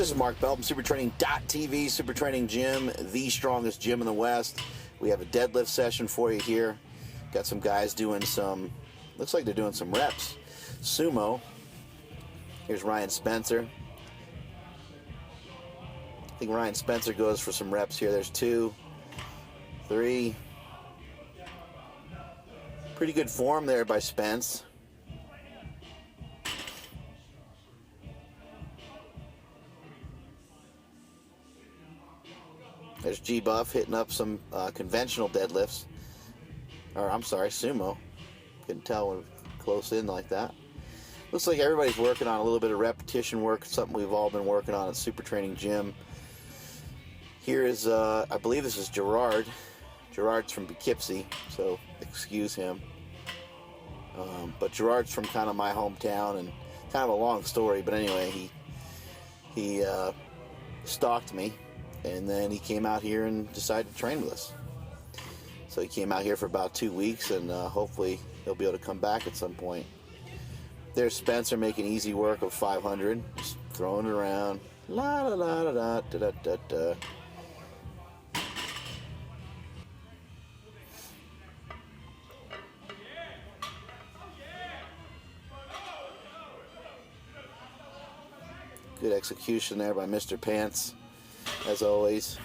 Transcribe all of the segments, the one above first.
This is Mark Bell from SuperTraining.tv, Super Training Gym, the strongest gym in the West. We have a deadlift session for you here. Got some guys doing some, looks like they're doing some reps. Sumo. Here's Ryan Spencer. I think Ryan Spencer goes for some reps here. There's 2, 3. Pretty good form there by Spence. There's G-Buff hitting up some conventional deadlifts. Or, I'm sorry, sumo. Couldn't tell when close in like that. Looks like everybody's working on a little bit of repetition work, something we've all been working on at Super Training Gym. Here is, I believe this is Gerard. Gerard's from Poughkeepsie, so excuse him. But Gerard's from kind of my hometown, and kind of a long story, but anyway, he stalked me. And then he came out here and decided to train with us. So he came out here for about 2 weeks, and hopefully he'll be able to come back at some point. There's Spencer making easy work of 500, just throwing it around. La la la la da da da da. Good execution there by Mr. Pants, as always.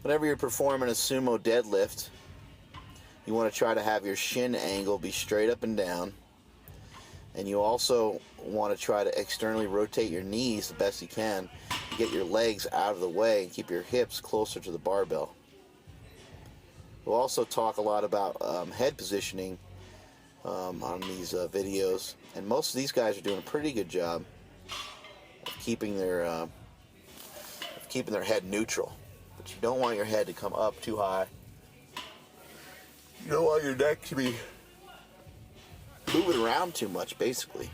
Whenever you're performing a sumo deadlift, you want to try to have your shin angle be straight up and down, and you also want to try to externally rotate your knees the best you can to get your legs out of the way and keep your hips closer to the barbell. We'll also talk a lot about head positioning on these videos, and most of these guys are doing a pretty good job of keeping their head neutral. But you don't want your head to come up too high. You don't want your neck to be moving around too much, basically.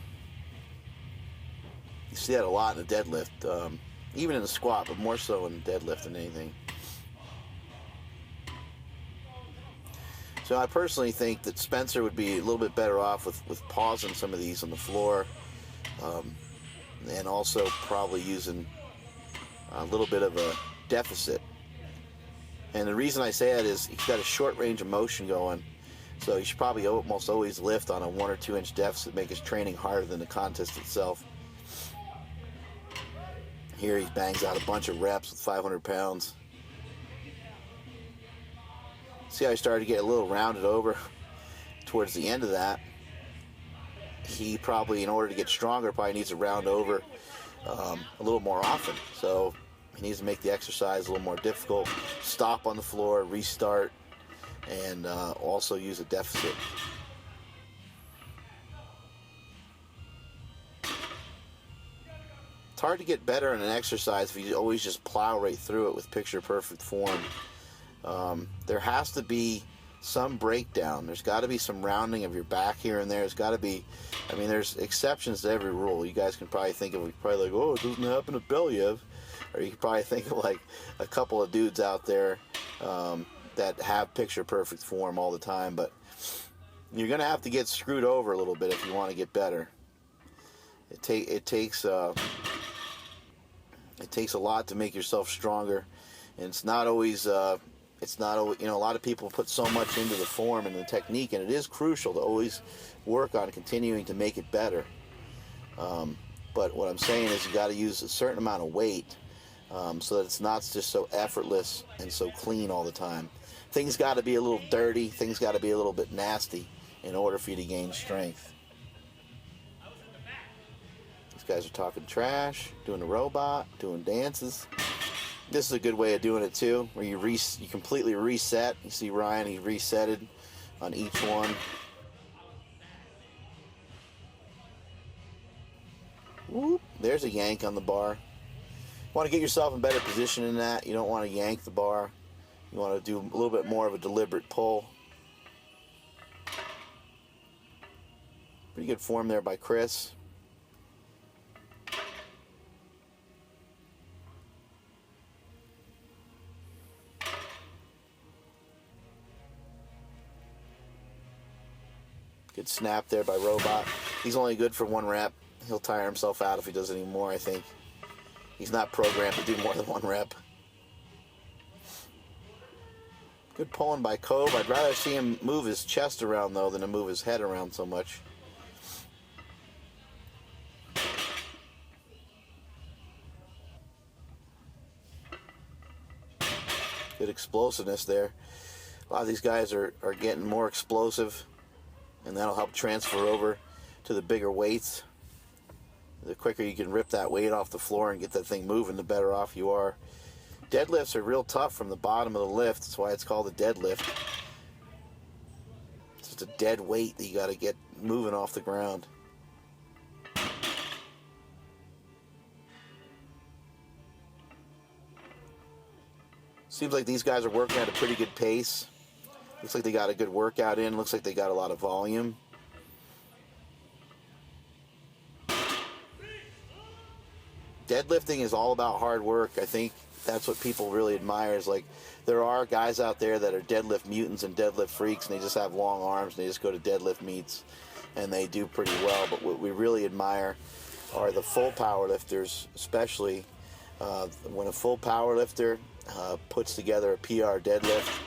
You see that a lot in the deadlift, even in the squat, but more so in the deadlift than anything. So I personally think that Spencer would be a little bit better off with pausing some of these on the floor, and also probably using a little bit of a deficit. And the reason I say that is he's got a short range of motion going, so he should probably almost always lift on a 1 or 2 inch deficit, make his training harder than the contest itself. Here he bangs out a bunch of reps with 500 pounds. See how he started to get a little rounded over towards the end of that. He probably, in order to get stronger, probably needs to round over a little more often. So he needs to make the exercise a little more difficult. Stop on the floor, restart, and also use a deficit. It's hard to get better in an exercise if you always just plow right through it with picture-perfect form. There has to be some breakdown. There's got to be some rounding of your back here and there. There's got to be, I mean, there's exceptions to every rule. You guys can probably think of, probably like, oh, it doesn't happen to Belyev. Or you can probably think of like a couple of dudes out there that have picture-perfect form all the time. But you're going to have to get screwed over a little bit if you want to get better. It takes a lot to make yourself stronger. And it's not always, you know, a lot of people put so much into the form and the technique, and it is crucial to always work on continuing to make it better. But what I'm saying is you got to use a certain amount of weight so that it's not just so effortless and so clean all the time. Things got to be a little dirty, things got to be a little bit nasty in order for you to gain strength. These guys are talking trash, doing the robot, doing dances. This is a good way of doing it too, where you completely reset. You see Ryan, he resetted on each one. Whoop, there's a yank on the bar. You want to get yourself in better position in that. You don't want to yank the bar. You want to do a little bit more of a deliberate pull. Pretty good form there by Chris. Good snap there by Robot. He's only good for 1 rep. He'll tire himself out if he does any more, I think. He's not programmed to do more than 1 rep. Good pulling by Cove. I'd rather see him move his chest around, though, than to move his head around so much. Good explosiveness there. A lot of these guys are getting more explosive, and that'll help transfer over to the bigger weights. The quicker you can rip that weight off the floor and get that thing moving, the better off you are. Deadlifts are real tough from the bottom of the lift. That's why it's called a deadlift. It's just a dead weight that you got to get moving off the ground. Seems like these guys are working at a pretty good pace. Looks like they got a good workout in. Looks like they got a lot of volume. Deadlifting is all about hard work. I think that's what people really admire. Is like, there are guys out there that are deadlift mutants and deadlift freaks, and they just have long arms, and they just go to deadlift meets, and they do pretty well. But what we really admire are the full power lifters, especially when a full power lifter puts together a PR deadlift.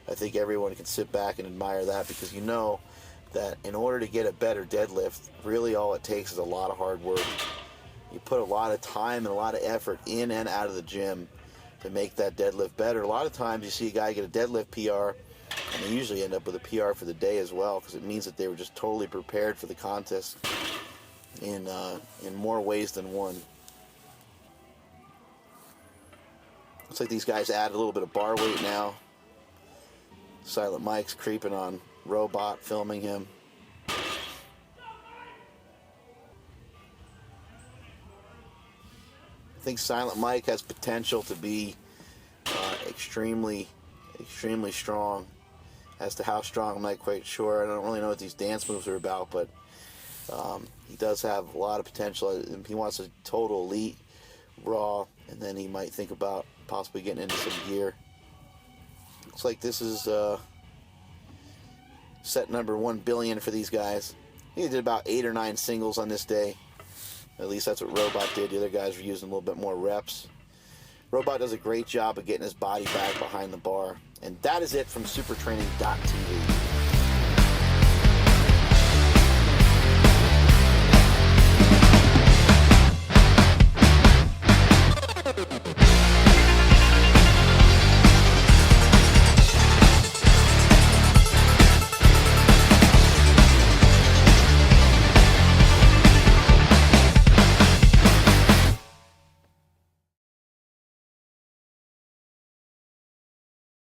I think everyone can sit back and admire that, because you know that in order to get a better deadlift, really all it takes is a lot of hard work. You put a lot of time and a lot of effort in and out of the gym to make that deadlift better. A lot of times you see a guy get a deadlift PR, and they usually end up with a PR for the day as well, because it means that they were just totally prepared for the contest in more ways than one. Looks like these guys add a little bit of bar weight now. Silent Mike's creeping on Robot, filming him. I think Silent Mike has potential to be extremely strong. As to how strong, I'm not quite sure. I don't really know what these dance moves are about, but he does have a lot of potential. He wants a total elite raw, and then he might think about possibly getting into some gear. Looks like this is set number 1 billion for these guys. He did about 8 or 9 singles on this day. At least that's what Robot did. The other guys were using a little bit more reps. Robot does a great job of getting his body back behind the bar. And that is it from supertraining.tv.